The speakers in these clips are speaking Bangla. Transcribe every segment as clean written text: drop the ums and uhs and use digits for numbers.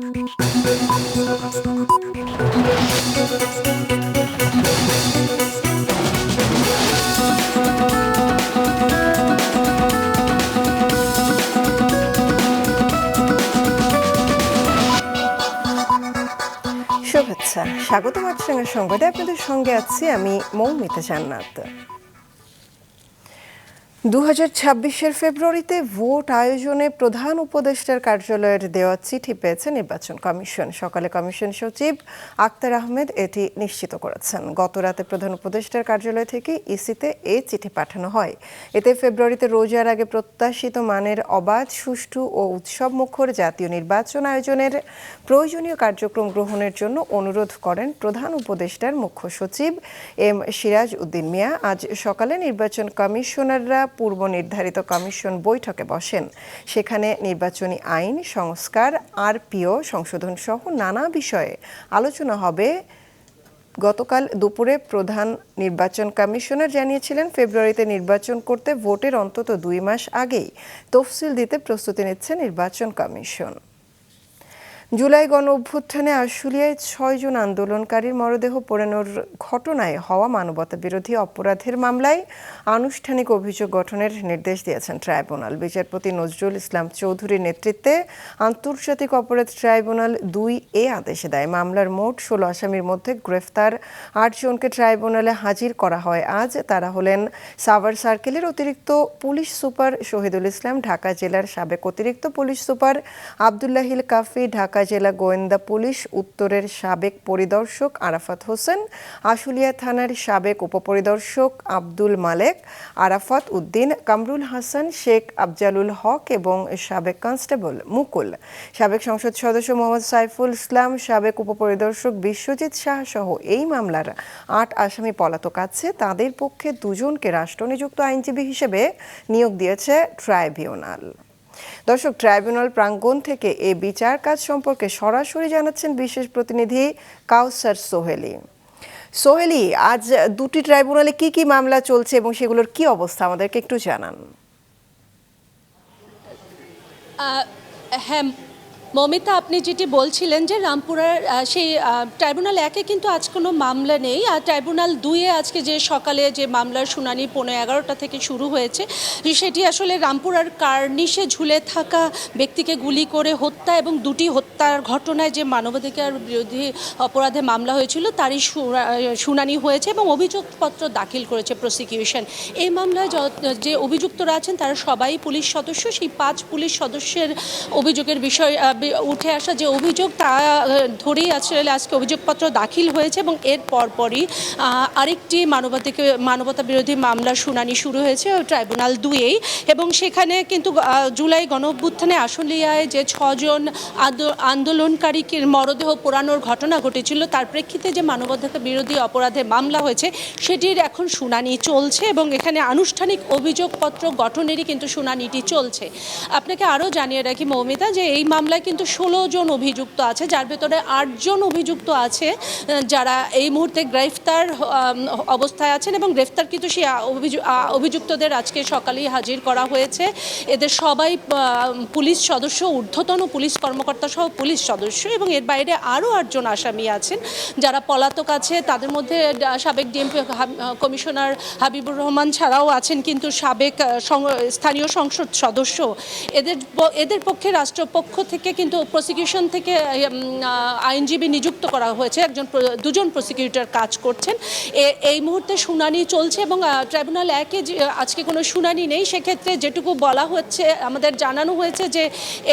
শুভেচ্ছা, স্বাগত মাছরাঙা সংবাদে আপনাদের সঙ্গে আছি আমি মৌমিতা জান্নাত। 2026-এর ফেব্রুয়ারিতে ভোট আয়োজনে প্রধান উপদেষ্টার কার্যালয়ের দেওয়া চিঠি পেয়েছে নির্বাচন কমিশন। সকালে কমিশন সচিব আক্তার আহমেদ এটি নিশ্চিত করেছেন। গতরাতে প্রধান উপদেষ্টার কার্যালয় থেকে ইসিতে এই চিঠি পাঠানো হয়। এতে ফেব্রুয়ারিতে রোজার আগে প্রত্যাশিত মানের অবাধ, সুষ্ঠু ও উৎসবমুখর জাতীয় নির্বাচন আয়োজনের প্রয়োজনীয় কার্যক্রম গ্রহণের জন্য অনুরোধ করেন প্রধান উপদেষ্টার মুখ্য সচিব এম সিরাজ উদ্দিন মিয়া। আজ সকালে নির্বাচন কমিশনাররা পূর্ব নির্ধারিত কমিশন বৈঠকে বসেন। সেখানে নির্বাচনী আইন সংস্কার, আরপিও সংশোধন সহ নানা বিষয়ে আলোচনা হবে। গতকাল দুপুরে প্রধান নির্বাচন কমিশনার জানিয়েছিলেন, ফেব্রুয়ারিতে নির্বাচন করতে ভোটের অন্তত 2 মাস আগেই তফসিল দিতে প্রস্তুতি নিচ্ছে নির্বাচন কমিশন। জুলাই গণ অভ্যুত্থানে আশুলিয়ায় 6 জন আন্দোলনকারীর মরদেহ পোড়ানোর ঘটনায় হওয়া মানবতাবিরোধী অপরাধের মামলায় আনুষ্ঠানিক অভিযোগ গঠনের নির্দেশ দিয়েছেন ট্রাইব্যুনাল। বিচারপতি নজরুল ইসলাম চৌধুরীর নেতৃত্বে আন্তর্জাতিক অপরাধ ট্রাইব্যুনাল 2A আদেশ দেয়। মামলার মোট 16 আসামির মধ্যে গ্রেফতার 8 জনকে ট্রাইব্যুনালে হাজির করা হয় আজ। তারা হলেন সাভার সার্কেলের অতিরিক্ত পুলিশ সুপার শহীদুল ইসলাম, ঢাকা জেলার সাবেক অতিরিক্ত পুলিশ সুপার আবদুল্লাহিল কাফি, ঢাকা জেলা গোয়েন্দা পুলিশ উত্তরের সাবেক পরিদর্শক আরাফাত হোসেন, আশুলিয়া থানার সাবেক উপপরিদর্শক আব্দুল মালেক, আরাফাত উদ্দিন, কামরুল হাসান, শেখ আফজালুল হক এবং সাবেক কনস্টেবল মুকুল। সাবেক সংসদ সদস্য মোহাম্মদ সাইফুল ইসলাম, সাবেক উপপরিদর্শক বিশ্বজিৎ শাহ সহ এই মামলার 8 আসামি পলাতক আছে। তাদের পক্ষে 2 জনকে রাষ্ট্রনিযুক্ত আইনজীবী হিসেবে নিয়োগ দিয়েছে ট্রাইব্যুনাল। দর্শক, ট্রাইব্যুনাল প্রাঙ্গণ থেকে এই বিচার কাজ সম্পর্কে সরাসরি জানাচ্ছেন বিশেষ প্রতিনিধি কাউসার সোহেলি। সোহেলি, আজ 2টি ট্রাইব্যুনালে কি কি মামলা চলছে এবং সেগুলোর কি অবস্থা আমাদেরকে একটু জানান। হ্যাঁ মমিতা, আপনি যেটি বলছিলেন যে রামপুরার সেই ট্রাইব্যুনাল 1-এ কিন্তু আজ কোনো মামলা নেই। আর ট্রাইব্যুনাল 2-এ আজকে যে সকালে যে মামলার শুনানি 11:15 থেকে শুরু হয়েছে, সেটি আসলে রামপুরার কার্নিশে ঝুলে থাকা ব্যক্তিকে গুলি করে হত্যা এবং 2টি হত্যার ঘটনায় যে মানবাধিকার বিরোধী অপরাধে মামলা হয়েছিল তারই শুনানি হয়েছে এবং অভিযোগপত্র দাখিল করেছে প্রসিকিউশন। এই মামলায় যে অভিযুক্তরা আছেন তারা সবাই পুলিশ সদস্য। সেই 5 পুলিশ সদস্যের অভিযোগের বিষয় উঠে আসা যে অভিযোগ তা ধরেই আসলে আজকে অভিযোগপত্র দাখিল হয়েছে এবং এর পরপরই আরেকটি মানবতা বিরোধী মামলার শুনানি শুরু হয়েছে ট্রাইব্যুনাল 2-এই। এবং সেখানে কিন্তু জুলাই গণ অভ্যুত্থানে আশুলিয়ায় যে 6 জন আন্দোলনকারীকে মরদেহ পোড়ানোর ঘটনা ঘটেছিল তার প্রেক্ষিতে যে মানবাধিকার বিরোধী অপরাধে মামলা হয়েছে সেটির এখন শুনানি চলছে এবং এখানে আনুষ্ঠানিক অভিযোগপত্র গঠনেরই কিন্তু শুনানিটি চলছে। আপনাকে আরও জানিয়ে রাখি মৌমিতা, যে এই মামলায় কিন্তু 16 জন অভিযুক্ত আছে, যার ভেতরে 8 জন অভিযুক্ত আছে যারা এই মুহূর্তে গ্রেফতার অবস্থায় আছেন এবং গ্রেফতার কিন্তু সেই অভিযুক্তদের আজকে সকালেই হাজির করা হয়েছে। এদের সবাই পুলিশ সদস্য, ঊর্ধ্বতন পুলিশ কর্মকর্তা সহ পুলিশ সদস্য এবং এর বাইরে আরও 8 জন আসামি আছেন যারা পলাতক আছে। তাদের মধ্যে সাবেক ডিএমপি কমিশনার হাবিবুর রহমান ছাড়াও আছেন কিন্তু সাবেক স্থানীয় সংসদ সদস্য। এদের পক্ষে রাষ্ট্রপক্ষ থেকে কিন্তু প্রসিকিউশন থেকে আইনজীবী নিযুক্ত করা হয়েছে। 2 জন প্রসিকিউটর কাজ করছেন। এই মুহূর্তে শুনানি চলছে এবং ট্রাইব্যুনাল 1-এ আজকে কোনো শুনানি নেই। সেক্ষেত্রে যেটুকু বলা হচ্ছে, আমাদের জানানো হয়েছে যে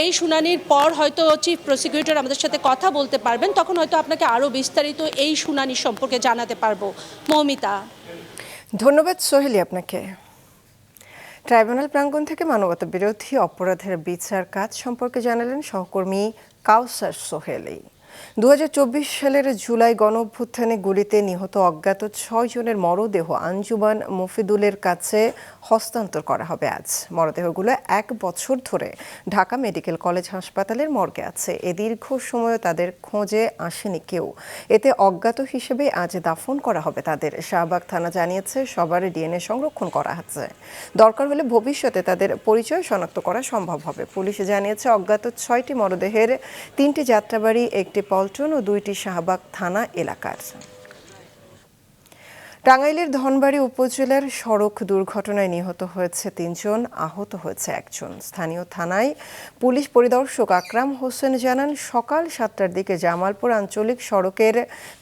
এই শুনানির পর হয়তো চিফ প্রসিকিউটর আমাদের সাথে কথা বলতে পারবেন, তখন হয়তো আপনাকে আরও বিস্তারিত এই শুনানি সম্পর্কে জানাতে পারবো। মৌমিতা। ধন্যবাদ সোহেলি আপনাকে। ট্রাইব্যুনাল প্রাঙ্গণ থেকে মানবতা বিরোধী অপরাধের বিচার কাজ সম্পর্কে জানালেন সহকর্মী কাউসার সোহেলি। 2024 সালের জুলাই গণ অভ্যুত্থানে গুলিতে নিহত অজ্ঞাত 6 জনের মরদেহ আঞ্জুমান মফিদুলের কাছে হস্তান্তর করা হবে আজ। মরদেহগুলো 1 বছর ধরে ঢাকা মেডিকেল কলেজ হাসপাতালের মর্গে আছে। এ দীর্ঘ সময় তাদের খোঁজে আসেনি কেউ। এতে অজ্ঞাত হিসেবে আজ দাফন করা হবে তাদের। শাহবাগ থানা জানিয়েছে সবার ডিএনএ সংরক্ষণ করা হচ্ছে। দরকার হলে ভবিষ্যতে তাদের পরিচয় শনাক্ত করা সম্ভব হবে। পুলিশ জানিয়েছে অজ্ঞাত 6টি মরদেহের 3টি যাত্রাবাড়ি, 1টি পল্টন ও 2টি শাহবাগ থানা এলাকার। টাঙ্গাইলের ধনবাড়ী উপজেলার সড়ক দুর্ঘটনায় নিহত হয়েছে 3 জন, আহত হয়েছে 1 জন। স্থানীয় থানায় পুলিশ পরিদর্শক আকরাম হোসেন জানান, সকাল 7টার দিকে জামালপুর আঞ্চলিক সড়কের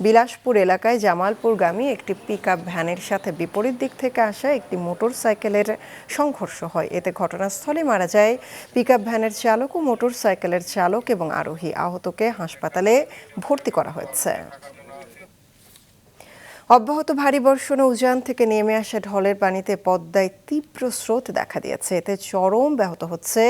বিলাসপুর এলাকায় জামালপুরগামী একটি পিকআপ ভ্যানের সাথে বিপরীত দিক থেকে আসা একটি মোটরসাইকেলের সংঘর্ষ হয়। এতে ঘটনাস্থলে মারা যায় পিকআপ ভ্যানের চালক ও মোটরসাইকেলের চালক এবং আরোহী। আহতকে হাসপাতালে ভর্তি করা হয়েছে। অব্যাহত ভারী বর্ষণে উজান থেকে নেমে আসা ঢলের পানিতে পদ্মায় তীব্র স্রোত দেখা দিয়েছে। এতে চরম ব্যাহত হচ্ছে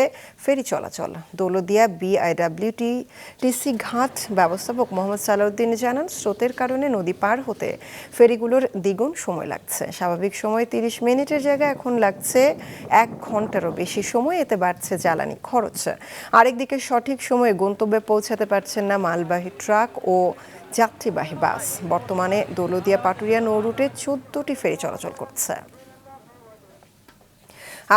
ফেরি চলাচল। দৌলতদিয়া BIWTTC ঘাট ব্যবস্থাপক মোহাম্মদ সালাউদ্দিন জানান, স্রোতের কারণে নদী পার হতে ফেরিগুলোর দ্বিগুণ সময় লাগছে। স্বাভাবিক সময় 30 মিনিটের জায়গায় এখন লাগছে 1 ঘন্টারও বেশি সময়। এতে বাড়ছে জ্বালানি খরচ। আরেকদিকে সঠিক সময়ে গন্তব্যে পৌঁছাতে পারছেন না মালবাহী ট্রাক ও যাত্রীবাহী বাস। বর্তমানে দৌলতদিয়া পাটুরিয়া নৌ রুটে 14টি ফেরি চলাচল করছে।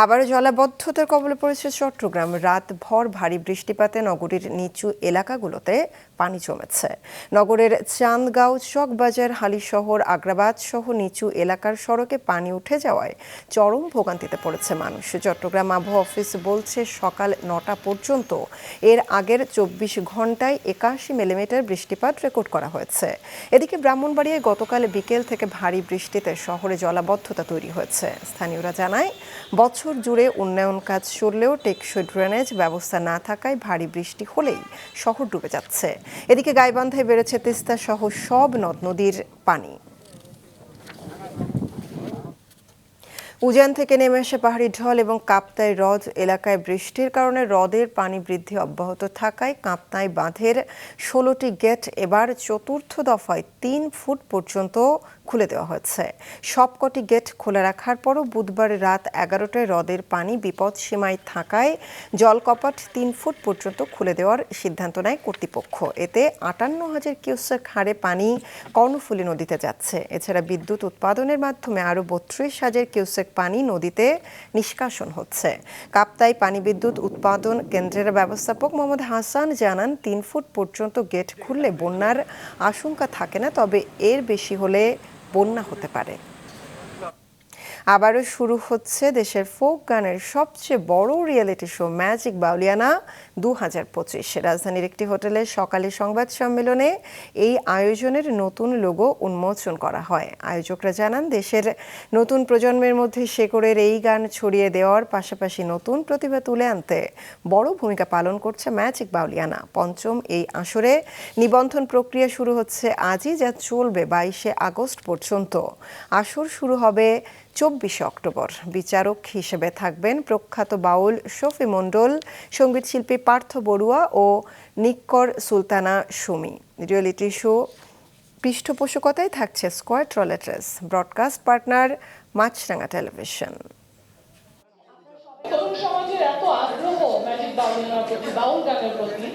আবারও জলাবদ্ধতার কবলে পড়েছে চট্টগ্রাম। রাতভর ভারী বৃষ্টিপাতে নগরীর নিচু এলাকাগুলোতে পানি জমেছে। নগরের চান্দগাঁও, চকবাজার, হালিশহর, আগ্রাবাদ সহ নিচু এলাকার সড়কে পানি উঠে যাওয়ায় চরম ভোগান্তিতে পড়েছে মানুষ। চট্টগ্রাম আবহাওয়া অফিস বলছে, সকাল 9টা পর্যন্ত এর আগের 24 ঘন্টায় 81 মিলিমিটার বৃষ্টিপাত রেকর্ড করা হয়েছে। এদিকে ব্রাহ্মণবাড়িয়ায় গতকাল বিকেল থেকে ভারী বৃষ্টিতে শহরে জলাবদ্ধতা তৈরি হয়েছে। স্থানীয়রা জানায়, বছর জুড়ে উন্নয়ন কাজ চললেও টেকসই ড্রেনেজ ব্যবস্থা না থাকায় ভারী বৃষ্টি হলেই শহর ডুবে যাচ্ছে। এদিকে গাইবান্ধায় বেড়েছে তিস্তা সহ সব নদ নদীর পানি। উজান থেকে নেমে আসে পাহাড়ি ঢল এবং কাপ্তাই হ্রদ এলাকায় বৃষ্টির কারণে হ্রদের পানি বৃদ্ধি অব্যাহত থাকায় কাপ্তাই বাঁধের 16টি গেট এবার চতুর্থ দফায় 3 ফুট পর্যন্ত খুলে দেওয়া হয়েছে। সবকটি গেট খোলা রাখার পরও বুধবার রাত 11টায় হ্রদের পানি বিপদ সীমায় থাকায় জলকপাট 3 ফুট পর্যন্ত খুলে দেওয়ার সিদ্ধান্ত নেয় কর্তৃপক্ষ। এতে 58,000 কিউসেক হারে পানি কর্ণফুলী নদীতে যাচ্ছে। এছাড়া বিদ্যুৎ উৎপাদনের মাধ্যমে আরও 32,000 কিউসেক পানি নদীতে নিষ্কাশন হচ্ছে। কাপ্তাই পানি বিদ্যুৎ উৎপাদন কেন্দ্রের ব্যবস্থাপক মোহাম্মদ হাসান জানান, 3 ফুট পর্যন্ত গেট খুললে বন্যার আশঙ্কা থাকে না, তবে এর বেশি হলে বন্যা হতে পারে। আবারও শুরু হচ্ছে দেশের ফোক গানের সবচেয়ে বড় রিয়েলিটি শো ম্যাজিক বাউলিয়ানা 2025। রাজধানীর একটি হোটেলের সকালে সংবাদ সম্মেলনে এই আয়োজনের নতুন লোগো উন্মোচন করা হয়। আয়োজকরা জানান, দেশের নতুন প্রজন্মের মধ্যে শেকড়ের এই গান ছড়িয়ে দেওয়ার পাশাপাশি নতুন প্রতিভা তুলে আনতে বড় ভূমিকা পালন করছে ম্যাজিক বাউলিয়ানা। পঞ্চম এই আসরে নিবন্ধন প্রক্রিয়া শুরু হচ্ছে আজই, যা চলবে 22 আগস্ট পর্যন্ত। আসর শুরু হবে 24 অক্টোবর। বিচারক হিসেবে থাকবেন প্রখ্যাত বাউল শফি মণ্ডল, সঙ্গীত শিল্পী পার্থ বড়ুয়া ও নিক্কর সুলতানা সুমি। রিয়েলিটি শো পৃষ্ঠপোষকতায় থাকছে স্কোয়াড রোলেট্রেস। ব্রডকাস্ট পার্টনার মাছরাঙা টেলিভিশন। তরুণ সমাজের এত আগ্রহ ম্যাজিক বাউলিয়ানার প্রতি, বাউল গানের প্রতি,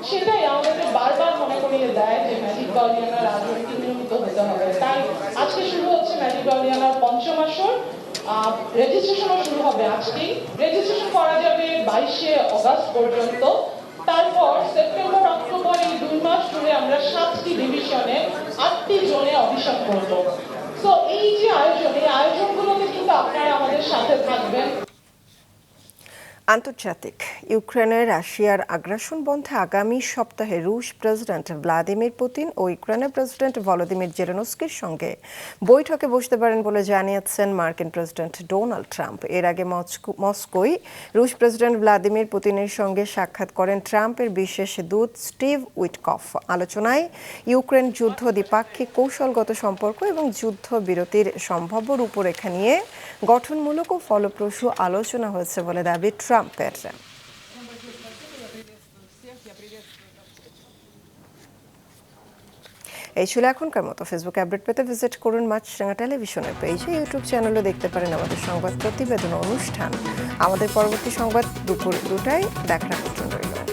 সেটাই আমাদেরকে বারবার মনে করিয়ে দেয় যে ম্যাজিক বাউলিয়ানার আগ্রহকে নিয়মিত হতে হবে। তাই আজকে শুরু হচ্ছে ম্যাজিক বাউলিয়ানার পঞ্চম আসর। রেজিস্ট্রেশনও শুরু হবে আজকেই। রেজিস্ট্রেশন করা যাবে 22 আগস্ট পর্যন্ত। তারপর সেপ্টেম্বর অক্টোবর এই 2 মাস জুড়ে আমরা 7টি ডিভিশনে 8টি জোনে অডিশন করব। তো এই যে আয়োজন, এই আয়োজনগুলোতে কিন্তু আপনারা আমাদের সাথে থাকবেন। আন্তর্জাতিক। ইউক্রেনে রাশিয়ার আগ্রাসন বন্ধে আগামী সপ্তাহে রুশ প্রেসিডেন্ট ভ্লাদিমির পুতিন ও ইউক্রেনের প্রেসিডেন্ট ভলোদিমির জেলেনস্কির সঙ্গে বৈঠকে বসতে পারেন বলে জানিয়েছেন মার্কিন প্রেসিডেন্ট ডোনাল্ড ট্রাম্প। এর আগে মস্কোয় রুশ প্রেসিডেন্ট ভ্লাদিমির পুতিনের সঙ্গে সাক্ষাৎ করেন ট্রাম্পের বিশেষ দূত স্টিভ উইটকফ। আলোচনায় ইউক্রেন যুদ্ধ, দ্বিপাক্ষিক কৌশলগত সম্পর্ক এবং যুদ্ধবিরতির সম্ভাব্য রূপরেখা নিয়ে গঠনমূলক ও ফলপ্রসূ আলোচনা হয়েছে বলে দাবি ট্রাম্পের। এই ছিল এখনকার মতো। ফেসবুক আপডেট পেতে ভিজিট করুন মাছরাঙা টেলিভিশনের পেজে, ইউটিউব চ্যানেলও দেখতে পারেন আমাদের সংবাদ প্রতিবেদন অনুষ্ঠান। আমাদের পরবর্তী সংবাদ দুপুর 2টায় দেখার আমন্ত্রণ রইল।